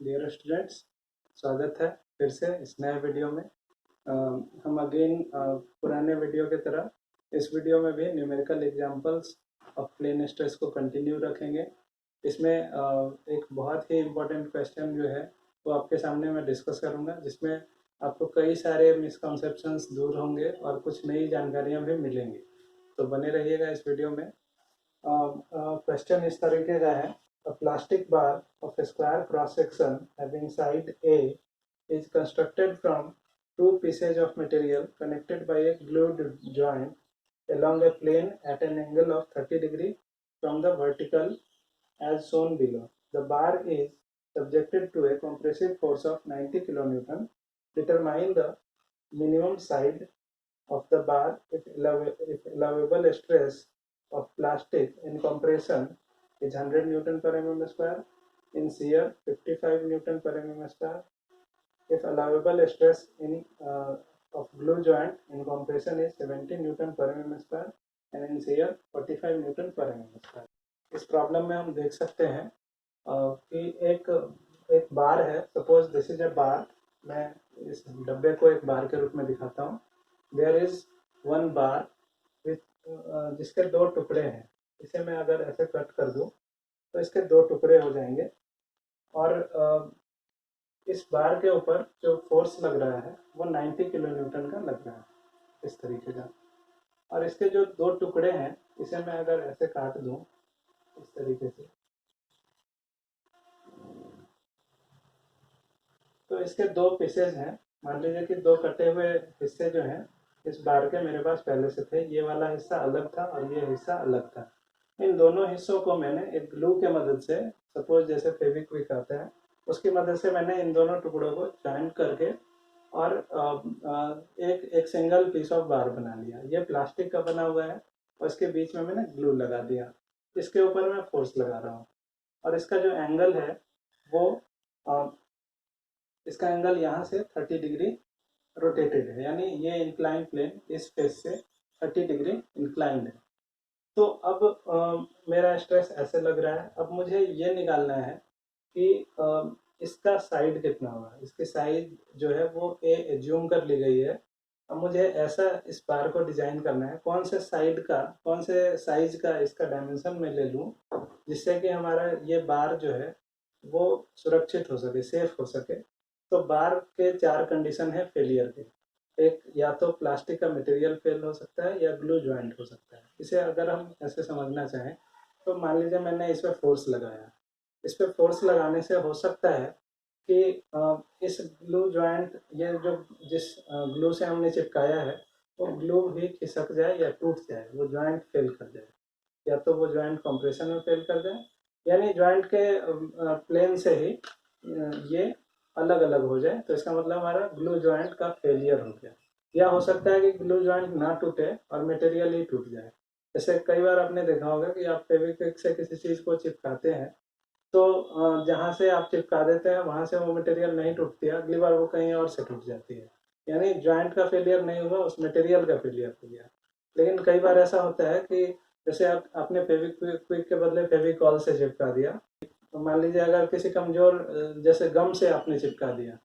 Dear students, स्वागत है फिर से इस नए वीडियो में। हम अगेन पुराने वीडियो की तरह इस वीडियो में भी numerical examples of plane stress को कंटिन्यू रखेंगे। इसमें एक बहुत ही इम्पोर्टेंट क्वेश्चन जो है वो आपके सामने मैं डिस्कस करूँगा, जिसमें आपको कई सारे मिसकंसेप्शंस दूर होंगे और कुछ नई जानकारियाँ भी मिलेंगी। तो बने रहिएगा इस वीडियो में। क्वेश्चन इस तरीके का है: A plastic bar of a square cross section having side A is constructed from two pieces of material connected by a glued joint along a plane at an angle of 30 degrees from the vertical as shown below. The bar is subjected to a compressive force of 90 kN. Determine the minimum side of the bar if allowable stress of plastic in compression is 100 Newton per mm square, in shear 55 Newton per mm square. If allowable stress in of glue joint in compression is 70 Newton per mm square and in shear 45 Newton per mm square. इस problem में हम देख सकते हैं कि एक बार है। Suppose this is a बार। मैं इस डब्बे को एक बार के रूप में दिखाता हूँ। There is one bar with जिसके दो टुकड़े हैं। इसे मैं अगर ऐसे कट कर दूं तो इसके दो टुकड़े हो जाएंगे और इस बार के ऊपर जो फोर्स लग रहा है वो 90 किलो न्यूटन का लग रहा है, इस तरीके का। और इसके जो दो टुकड़े हैं इसे मैं अगर ऐसे काट दूं इस तरीके से, तो इसके दो पीसेज हैं। मान लीजिए कि दो कटे हुए हिस्से जो हैं इस बार के मेरे पास पहले से थे। ये वाला हिस्सा अलग था और ये हिस्सा अलग था। इन दोनों हिस्सों को मैंने एक ग्लू के मदद से, सपोज जैसे फेविक्विक आता है उसकी मदद से, मैंने इन दोनों टुकड़ों को जॉइंट करके और एक सिंगल पीस ऑफ बार बना लिया। ये प्लास्टिक का बना हुआ है और इसके बीच में मैंने ग्लू लगा दिया। इसके ऊपर मैं फोर्स लगा रहा हूँ और इसका जो एंगल है वो इसका एंगल यहाँ से 30 डिग्री रोटेटेड है, यानी ये इंक्लाइन प्लेन इस फेस से 30 डिग्री इंक्लाइंड है। तो अब मेरा स्ट्रेस ऐसे लग रहा है। अब मुझे ये निकालना है कि इसका साइड कितना होगा। इसकी साइड जो है वो ए एज्यूम कर ली गई है। अब मुझे ऐसा इस बार को डिजाइन करना है, कौन से साइड का, कौन से साइज का इसका डायमेंशन मैं ले लूँ जिससे कि हमारा ये बार जो है वो सुरक्षित हो सके, सेफ हो सके। तो बार के चार कंडीशन है फेलियर के। एक, या तो प्लास्टिक का मटेरियल फेल हो सकता है या ग्लू ज्वाइंट हो सकता है। इसे अगर हम ऐसे समझना चाहें तो मान लीजिए मैंने इस पर फोर्स लगाया। इस पर फोर्स लगाने से हो सकता है कि इस ग्लू ज्वाइंट, ये जो जिस ग्लू से हमने चिपकाया है वो ग्लू भी खिसक जाए या टूट जाए, वो ज्वाइंट फेल कर जाए, या तो वो ज्वाइंट कंप्रेशन में फेल कर जाए, यानी ज्वाइंट के प्लेन से ही ये अलग अलग हो जाए। तो इसका मतलब हमारा ग्लू ज्वाइंट का फेलियर हो गया। या हो सकता है कि ग्लू ज्वाइंट ना टूटे और मटेरियल ही टूट जाए। जैसे कई बार आपने देखा होगा कि आप फेविक्विक से किसी चीज़ को चिपकाते हैं तो जहाँ से आप चिपका देते हैं वहाँ से वो मटेरियल नहीं टूटती है, अगली बार वो कहीं और से टूट जाती है। यानी ज्वाइंट का फेलियर नहीं हुआ, उस मटेरियल का फेलियर हो गया। लेकिन कई बार ऐसा होता है कि जैसे आपने फेविक्विक के बदले फेविकॉल से चिपका दिया। तो मान लीजिए अगर किसी कमजोर, जैसे गम से आपने चिपका दिया,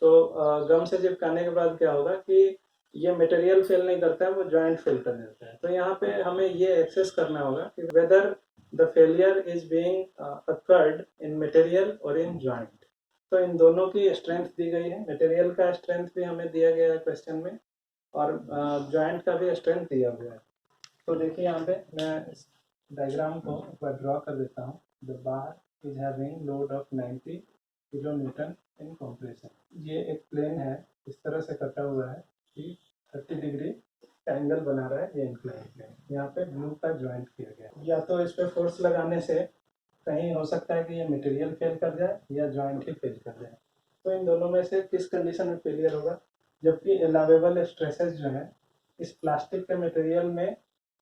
तो गम से चिपकाने के बाद क्या होगा कि ये मटेरियल फेल नहीं करता है, वो ज्वाइंट फेल कर देता है। तो यहाँ पे हमें ये एक्सेस करना होगा कि whether the failure is being occurred in material और इन ज्वाइंट। तो इन दोनों की स्ट्रेंथ दी गई है। मटेरियल का स्ट्रेंथ भी हमें दिया गया है क्वेश्चन में और ज्वाइंट का भी स्ट्रेंथ दिया हुआ है। तो देखिए यहाँ पे मैं इस डायग्राम को एक बार ड्रॉ कर देता हूँ। The bar is having load of 90 kilo Newton in compression. ये एक प्लेन है, इस तरह से कटा हुआ है कि 30 डिग्री एंगल बना रहा है। ये इंक्लाइन प्लेन, यहाँ पे ग्लू का ज्वाइंट किया गया। या तो इस पे फोर्स लगाने से कहीं हो सकता है कि ये मटेरियल फेल कर जाए या ज्वाइंट ही फेल कर जाए। तो इन दोनों में से किस कंडीशन में फेलियर होगा? जबकि अलावेबल स्ट्रेसेस जो है इस प्लास्टिक के मटेरियल में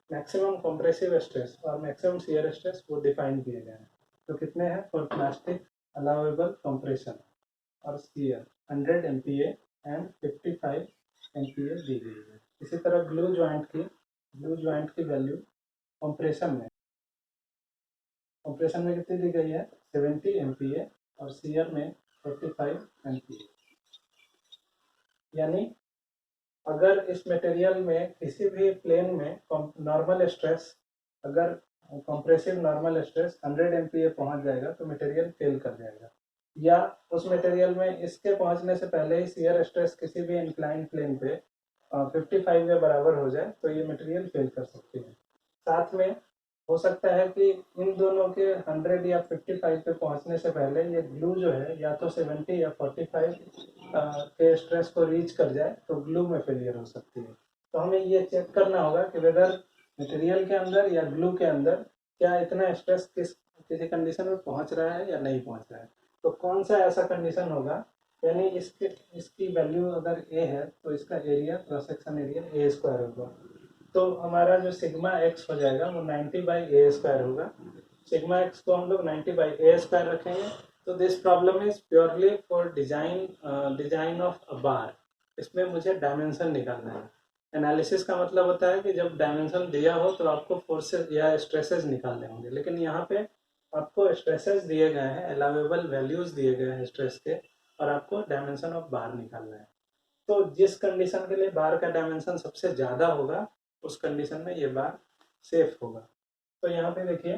मैक्सिमम कंप्रेसिव स्ट्रेस और मैक्सिमम शियर स्ट्रेस वो डिफाइन किए गए हैं। तो कितने हैं? फॉर प्लास्टिक अलाउेबल कंप्रेशन और शियर 100 MPa एंड 55 MPa दी गई है। इसी तरह ग्लू ज्वाइंट की वैल्यू कंप्रेशन में कितनी दी गई है? 70 MPa और शियर में 45 MPa। यानी अगर इस मटेरियल में किसी भी प्लेन में नॉर्मल स्ट्रेस, अगर कंप्रेसिव नॉर्मल स्ट्रेस 100 MPa पहुंच जाएगा तो मटेरियल फेल कर जाएगा, या उस मटेरियल में इसके पहुंचने से पहले ही शियर स्ट्रेस किसी भी इंक्लाइन प्लेन पे 55 के बराबर हो जाए तो ये मटेरियल फेल कर सकती है। साथ में हो सकता है कि इन दोनों के 100 या 55 पे पहुंचने से पहले ये ग्लू जो है या तो 70 या 45 के स्ट्रेस को रीच कर जाए तो ग्लू में फेलियर हो सकती है। तो हमें ये चेक करना होगा कि वेदर मटेरियल के अंदर या ग्लू के अंदर क्या इतना स्ट्रेस किसी कंडीशन में पहुंच रहा है या नहीं पहुंच रहा है। तो कौन सा ऐसा कंडीशन होगा, यानी इसकी वैल्यू अगर ए है तो इसका area, cross section area A square होगा। तो हमारा जो सिग्मा एक्स हो जाएगा वो 90/a² होगा। सिग्मा एक्स को हम लोग 90/a² रखेंगे। तो this problem is purely for design of a bar. इसमें मुझे डायमेंशन निकालना है। एनालिसिस का मतलब होता है कि जब डायमेंशन दिया हो तो आपको फोर्सेस या स्ट्रेसेस निकालने होंगे, लेकिन यहाँ पे आपको स्ट्रेसेस दिए गए हैं, अलाउेबल वैल्यूज दिए गए हैं स्ट्रेस के, और आपको डायमेंशन ऑफ बार निकालना है। तो जिस कंडीशन के लिए बार का डायमेंशन सबसे ज़्यादा होगा उस कंडीशन में ये बार सेफ होगा। तो यहाँ पे देखिए,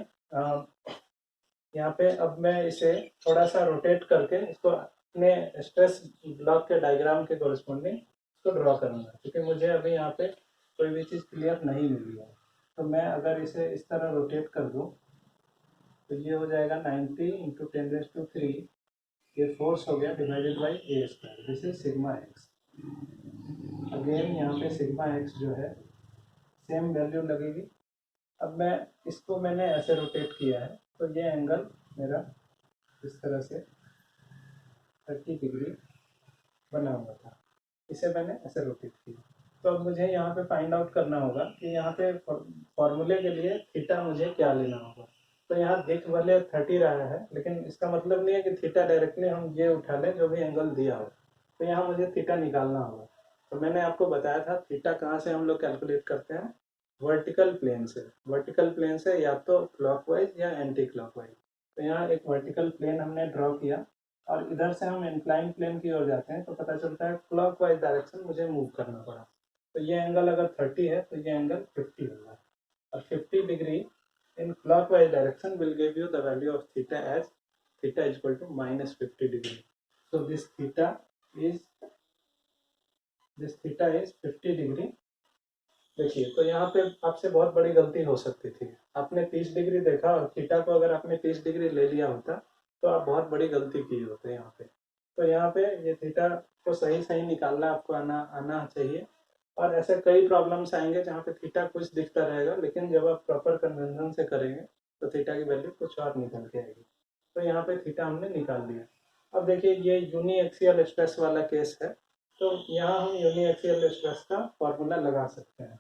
यहाँ पे अब मैं इसे थोड़ा सा रोटेट करके इसको अपने स्ट्रेस ब्लॉक के डायग्राम के कोरिस्पोंडिंग इसको ड्रॉ करूँगा, क्योंकि मुझे अभी यहाँ पे कोई भी चीज़ क्लियर नहीं मिली है। तो मैं अगर इसे इस तरह रोटेट कर दूँ तो ये हो जाएगा 90 × 10⁻³ ये फोर्स हो गया divided by a²। This is sigma x. Again यहाँ पे सिग्मा एक्स जो है सेम वैल्यू लगेगी। अब मैंने ऐसे रोटेट किया है तो ये एंगल मेरा इस तरह से 30 डिग्री बना हुआ था, इसे मैंने ऐसे रोटेट किया। तो अब मुझे यहाँ पे फाइंड आउट करना होगा कि यहाँ पे फॉर्मूले के लिए थीटा मुझे क्या लेना होगा। तो यहाँ दिख भले 30 रहा है, लेकिन इसका मतलब नहीं है कि थीटा डायरेक्टली हम ये उठा लें जो भी एंगल दिया हो। तो यहाँ मुझे थीटा निकालना होगा। तो मैंने आपको बताया था थीटा कहाँ से हम लोग कैलकुलेट करते हैं, वर्टिकल प्लेन से। वर्टिकल प्लेन से या तो क्लॉकवाइज या एंटी क्लॉकवाइज। तो यहाँ एक वर्टिकल प्लेन हमने ड्रॉ किया और इधर से हम इंक्लाइन प्लेन की ओर जाते हैं तो पता चलता है क्लॉकवाइज डायरेक्शन मुझे मूव करना पड़ा। तो ये एंगल अगर 30 है तो ये एंगल 50 होगा, और 50 degree in clockwise direction will give you the value of theta as theta is equal to -50 degree. So this theta is 50 degree. देखिए, तो यहाँ पे आपसे बहुत बड़ी गलती हो सकती थी। आपने 30 डिग्री देखा और थीटा को अगर आपने 30 डिग्री ले लिया होता तो आप बहुत बड़ी गलती की होते यहाँ पे। तो यहाँ पे ये थीटा को सही सही निकालना आपको आना चाहिए। और ऐसे कई प्रॉब्लम्स आएंगे जहाँ पे थीटा कुछ दिखता रहेगा, लेकिन जब आप प्रॉपर कन्वेंशन से करेंगे तो थीटा की वैल्यू कुछ और निकल के आएगी। तो यहाँ पे थीटा हमने निकाल दिया। अब देखिए, ये यूनिएक्सियल स्ट्रेस वाला केस है, तो यहाँ हम यूनिएक्सियल स्ट्रेस का फॉर्मूला लगा सकते हैं।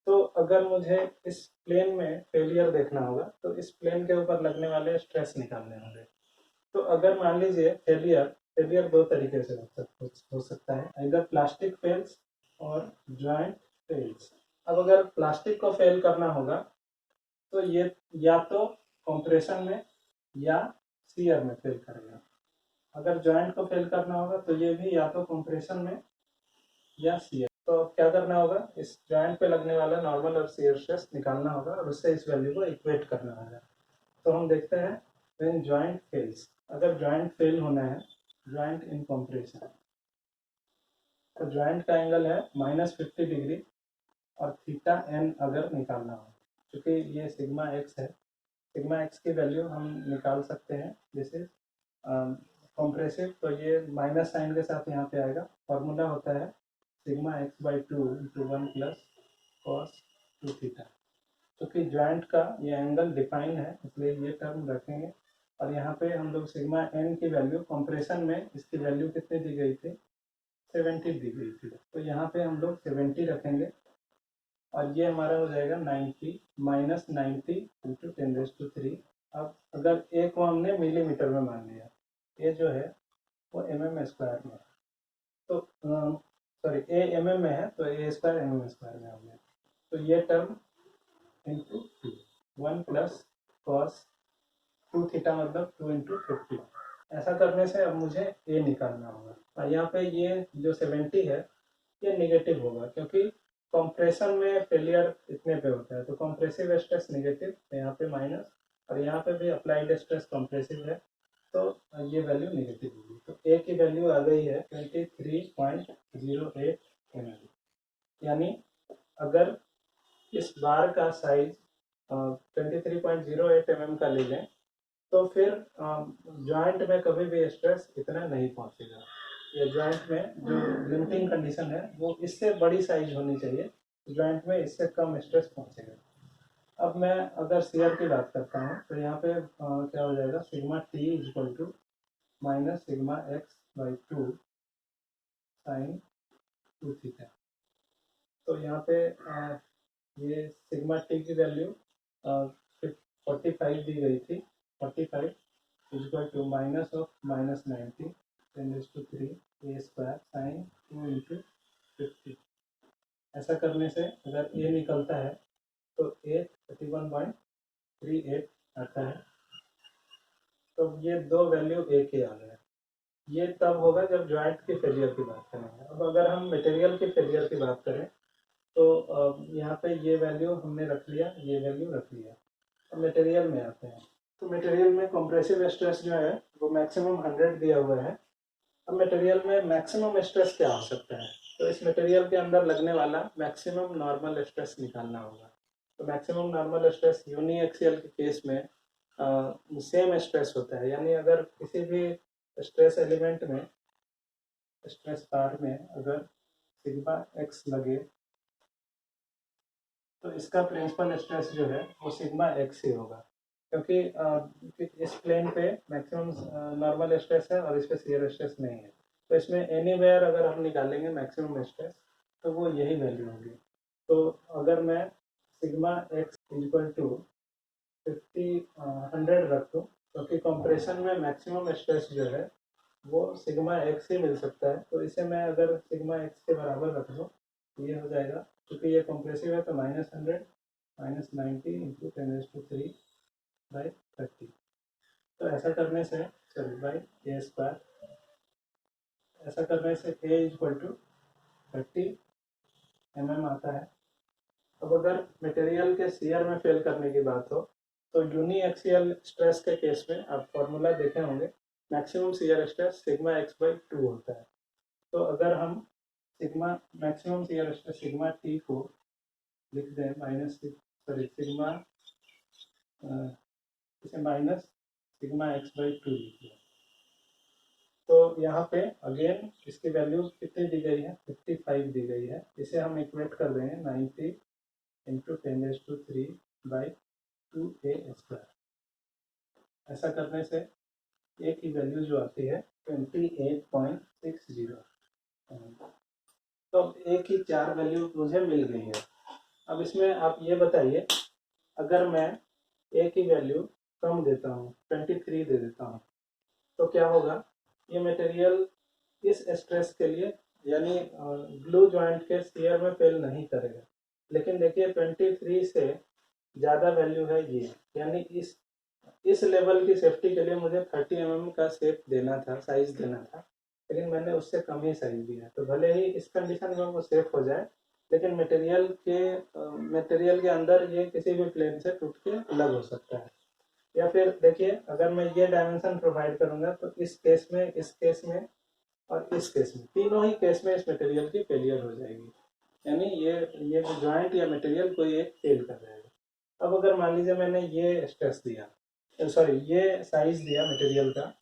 तो अगर मुझे इस प्लेन में फेलियर देखना होगा तो इस प्लेन के ऊपर लगने वाले स्ट्रेस निकालने होंगे। तो अगर मान लीजिए फेलियर दो तरीके से हो सकता है, इधर प्लास्टिक फेल्स और जॉइंट फेल्स। अब अगर प्लास्टिक को फेल करना होगा तो ये या तो कंप्रेशन में या शियर में फेल करेगा। अगर जॉइंट को फेल करना होगा तो ये भी या तो कंप्रेशन में या शियर। तो क्या करना होगा, इस जॉइंट पे लगने वाला नॉर्मल और शियर स्ट्रेस निकालना होगा और उससे इस वैल्यू को इक्वेट करना होगा। तो हम देखते हैं व्हेन जॉइंट फेल्स, अगर जॉइंट फेल होना है, जॉइंट इन कंप्रेशन, तो जॉइंट का एंगल है -50 डिग्री और थीटा एन अगर निकालना हो, क्योंकि ये सिग्मा एक्स है, सिग्मा एक्स की वैल्यू हम निकाल सकते हैं। जैसे कंप्रेसिव, तो ये माइनस साइन के साथ यहाँ पे आएगा। फॉर्मूला होता है सिग्मा x/2 × 1 + cos 2 थीटा। क्योंकि जॉइंट का ये एंगल डिफाइन है इसलिए ये टर्म रखेंगे। और यहाँ पे हम लोग सिग्मा एन की वैल्यू, कंप्रेशन में इसकी वैल्यू कितनी दी गई थी, 70 दी गई थी, तो यहाँ पे हम लोग 70 रखेंगे और ये हमारा हो जाएगा 90 -90 × 10⁻³ अब अगर ए को हमने मिलीमीटर में मान लिया, ए जो है वो mm² में, तो सॉरी ए mm में है तो a² mm² में हो गया। तो ये टर्म इंटू 2, 1 + cos 2 थीटा मतलब 2 × 50। ऐसा करने से अब मुझे ए निकालना होगा, और यहाँ पे ये जो 70 है ये निगेटिव होगा, क्योंकि कंप्रेशन में फेलियर इतने पे होता है, तो कंप्रेसिव स्ट्रेस निगेटिव, तो यहाँ पे माइनस, और यहाँ पे भी अप्लाइड स्ट्रेस कंप्रेसिव है, तो ये वैल्यू निगेटिव होगी। तो ए की वैल्यू आ गई है 23.08 mm। यानी अगर इस बार का साइज 23.08 mm का ले लें, तो फिर जॉइंट में कभी भी स्ट्रेस इतना नहीं पहुंचेगा। ये जॉइंट में जो लिमिटिंग कंडीशन है वो इससे बड़ी साइज होनी चाहिए, जॉइंट में इससे कम स्ट्रेस पहुंचेगा। अब मैं अगर सीआर की बात करता हूँ, तो यहाँ पे क्या हो जाएगा, sigma T equal to minus sigma x by 2 sine 2 theta. तो यहाँ पे ये सिग्मा टी की वैल्यू 45 दी गई थी, 45 equal to minus of minus 90 10⁻³ a square sine 2 into 50। ऐसा करने से अगर ए निकलता है तो ए 31.38 आता है। तो ये दो वैल्यू एक ही आ गया। ये तब होगा जब जॉइंट की फेलियर की बात करेंगे। अब अगर हम मटेरियल की फेलियर की बात करें, तो यहाँ पे ये वैल्यू हमने रख लिया, ये वैल्यू रख लिया। अब मटेरियल में आते हैं, तो मटेरियल में कंप्रेसिव स्ट्रेस जो है वो मैक्सिमम 100 दिया हुआ है। अब मटेरियल में मैक्सिमम स्ट्रेस क्या हो सकता है, तो इस मटेरियल के अंदर लगने वाला मैक्सिमम नॉर्मल स्ट्रेस निकालना होगा। तो मैक्सिमम नॉर्मल स्ट्रेस यूनिएक्सियल के केस में सेम स्ट्रेस होता है, यानी अगर किसी भी स्ट्रेस एलिमेंट में, स्ट्रेस बार में अगर सिग्मा एक्स लगे, तो इसका प्रिंसिपल स्ट्रेस जो है वो सिग्मा एक्स ही होगा, क्योंकि इस प्लेन पे मैक्सिमम नॉर्मल स्ट्रेस है और इस पे शियर स्ट्रेस नहीं है। तो इसमें एनीवेयर अगर हम निकालेंगे मैक्सिमम स्ट्रेस, तो वो यही वैल्यू होगी। तो अगर मैं सिग्मा एक्स इक्वल टू 100 रख दूँ, क्योंकि कंप्रेशन में मैक्सिमम स्ट्रेस जो है वो सिग्मा एक्स ही मिल सकता है, तो इसे मैं अगर सिग्मा एक्स के बराबर रख दूँ, ये हो जाएगा, क्योंकि ये कंप्रेसिव है तो -100 -90 इंटू 10⁻³ बाई 30। तो ऐसा करने से सॉरी बाई ए स्क्वायर, ऐसा करने से ए इक्वल टू 30 mm आता है। अब अगर मटेरियल के शियर में फेल करने की बात हो, तो यूनिएक्सियल स्ट्रेस के केस में आप फॉर्मूला देखे होंगे, maximum shear stress sigma x by 2 होता है। तो अगर हम sigma maximum shear stress sigma T को लिख दें सिग्मा इसे माइनस सिग्मा एक्स बाई 2 लिख दें, तो यहाँ पे अगेन इसकी वैल्यू कितनी दी गई है, 55 दी गई है। इसे हम इक्वेट कर देंगे 90 इंटू 10⁻³ बाई 2a स्क्वायर। ऐसा करने से ए की वैल्यू जो आती है 28.60। तो अब ए की 4 वैल्यू मुझे मिल गई है। अब इसमें आप ये बताइए, अगर मैं ए की वैल्यू कम देता हूँ, 23 दे देता हूँ, तो क्या होगा, ये मटेरियल इस स्ट्रेस के लिए यानी ग्लू जॉइंट के शियर में फेल नहीं करेगा। लेकिन देखिए 23 से ज़्यादा वैल्यू है ये, यानी इस लेवल की सेफ्टी के लिए मुझे 30 mm का शेप देना था, साइज देना था, लेकिन मैंने उससे कम ही साइज दिया। तो भले ही इस कंडीशन में वो सेफ हो जाए, लेकिन मटेरियल के अंदर ये किसी भी प्लेन से टूट के अलग हो सकता है। या फिर देखिए, अगर मैं ये डायमेंशन प्रोवाइड करूंगा, तो इस केस में और इस केस में, तीनों ही केस में इस मटेरियल की फेलियर हो जाएगी, यानी ये जॉइंट या मटेरियल कोई एक फेल कर जाएगा। अब अगर मान लीजिए मैंने ये स्ट्रेस दिया, सॉरी ये साइज दिया मटेरियल का,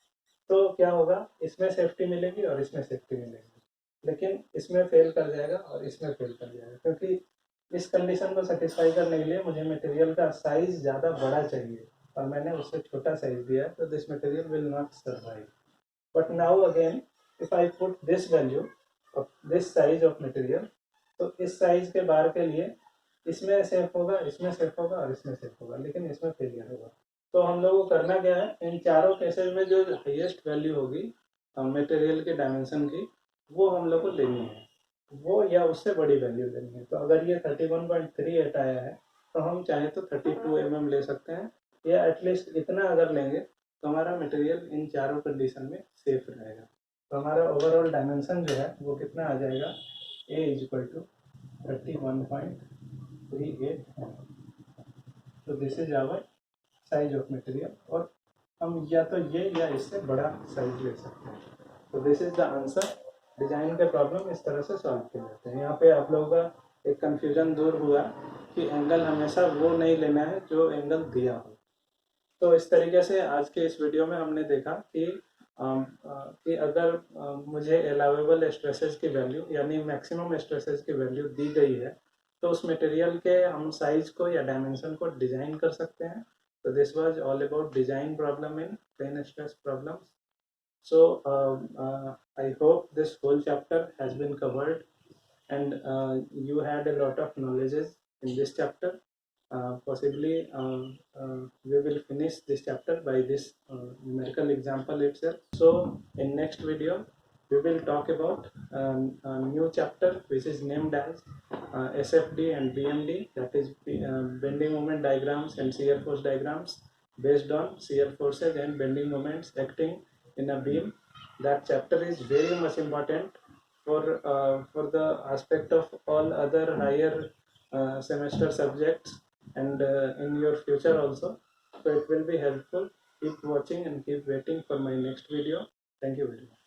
तो क्या होगा, इसमें सेफ्टी मिलेगी और इसमें सेफ्टी मिलेगी, लेकिन इसमें फेल कर जाएगा और इसमें फेल कर जाएगा, क्योंकि इस कंडीशन को सेटिस्फाई करने के लिए मुझे मटेरियल का साइज ज़्यादा बड़ा चाहिए और मैंने उससे छोटा साइज दिया, तो this material will not survive. But now again if I put this value of this size of material, तो इस साइज के बार के लिए इसमें सेफ होगा, इसमें सेफ होगा और इसमें सेफ होगा, लेकिन इसमें फेलियर होगा। तो हम लोग को करना क्या है, इन चारों केसेस में जो हाईएस्ट वैल्यू होगी मटेरियल के डायमेंशन की, वो हम लोग को लेनी है, वो या उससे बड़ी वैल्यू लेनी है। तो अगर ये 31.38 आया है, तो हम चाहे तो 32 mm ले सकते हैं, या एटलीस्ट इतना अगर लेंगे तो हमारा मटेरियल इन चारों कंडीशन में सेफ रहेगा। तो हमारा ओवरऑल डायमेंशन जो है वो कितना आ जाएगा, A इक्वल टू 31.38 है। तो this is our size of material, और हम या तो ये या इससे बड़ा साइज ले सकते हैं। तो this is the answer. Design के प्रॉब्लम इस तरह से सॉल्व किए जाते हैं। यहाँ पे आप लोगों का एक कंफ्यूजन दूर हुआ कि एंगल हमेशा वो नहीं लेना है जो एंगल दिया हो। तो इस तरीके से आज के इस वीडियो में हमने देखा कि अगर मुझे अलाउेबल स्ट्रेसेस की वैल्यू यानी मैक्सिमम स्ट्रेसेस की वैल्यू दी गई है, तो उस मटेरियल के हम साइज को या डायमेंशन को डिजाइन कर सकते हैं। तो this was all about design problem in plane stress problems. So I hope this whole chapter has been covered, and you had a lot of knowledges in this chapter. Possibly we will finish this chapter by this numerical example itself. So in next video we will talk about a new chapter which is named as SFD and BMD, that is bending moment diagrams and shear force diagrams based on shear forces and bending moments acting in a beam. That chapter is very much important for the aspect of all other higher semester subjects, and in your future also. So it will be helpful. Keep watching and keep waiting for my next video. Thank you very much.